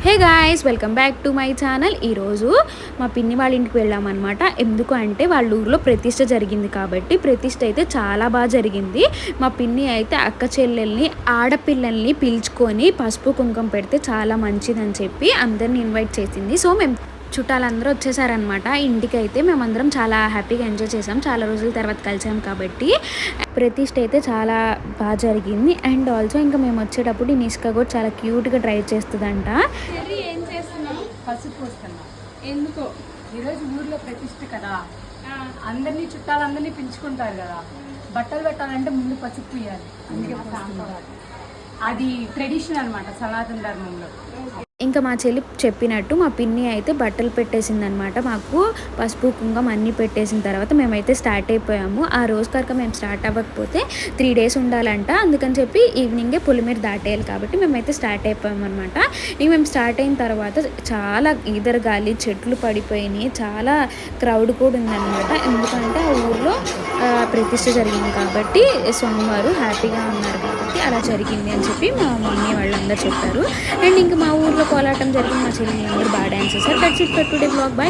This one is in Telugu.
Hey guys, welcome back to my channel. ఈరోజు మా పిన్ని వాళ్ళ ఇంటికి వెళ్ళామన్నమాట. ఎందుకు అంటే వాళ్ళ ఊరిలో ప్రతిష్ట జరిగింది కాబట్టి. ప్రతిష్ట అయితే చాలా బాగా జరిగింది. మా పిన్ని అయితే అక్క చెల్లెల్ని ఆడపిల్లల్ని పిలుచుకొని పసుపు కుంకుమ పెడితే చాలా మంచిదని చెప్పి అందరిని ఇన్వైట్ చేసింది. సో మేము చుట్టాలందరూ వచ్చేసారనమాట. ఇంటికి అయితే మేమందరం చాలా హ్యాపీగా ఎంజాయ్ చేసాం. చాలా రోజుల తర్వాత కలిసాం కాబట్టి ప్రతిష్ట అయితే చాలా బాగా జరిగింది. అండ్ ఆల్సో ఇంకా మేము వచ్చేటప్పుడు ఈ నిష్క కూడా చాలా క్యూట్గా డ్రైవ్ చేస్తుందంట. ఏం చేస్తున్నాం? పసుపు పోస్తున్నాం. ఎందుకో ఈరోజు ఊర్లో ప్రతిష్ట కదా, అందరినీ చుట్టాలందరినీ పిలుచుకుంటారు కదా. బట్టలు పెట్టాలంటే ముందు పసుపు పూయాలి, అందుకే అది ట్రెడిషన్ అనమాట సనాతన ధర్మంలో. ఇంకా మా చెల్లి చెప్పినట్టు మా పిన్ని అయితే బట్టలు పెట్టేసిందనమాట. మాకు పసుపు కుంకుమ అన్నీ పెట్టేసిన తర్వాత మేమైతే స్టార్ట్ అయిపోయాము. ఆ రోజు కనుక మేము స్టార్ట్ అవ్వకపోతే 3 days ఉండాలంట. అందుకని చెప్పి ఈవినింగే పొలిమేర దాటేయాలి కాబట్టి మేమైతే స్టార్ట్ అయిపోయాము అనమాట. ఇంక మేము స్టార్ట్ అయిన తర్వాత చాలా ఈదరగాలి, చెట్లు పడిపోయినాయి, చాలా క్రౌడ్ కూడా ఉందన్నమాట. ఎందుకంటే ఆ ఊర్లో ప్రతిష్ట జరిగింది కాబట్టి స్వామివారు హ్యాపీగా ఉన్నారు కాబట్టి అలా జరిగింది అని చెప్పి మా మమ్మీ వాళ్ళందరూ చెప్పారు. అండ్ ఇంకా మా ఊర్లో కోలాటం జరిగింది. మా చెల్లి అందరూ బాగా డ్యాన్స్ చేశారు. That's it for today blog. By.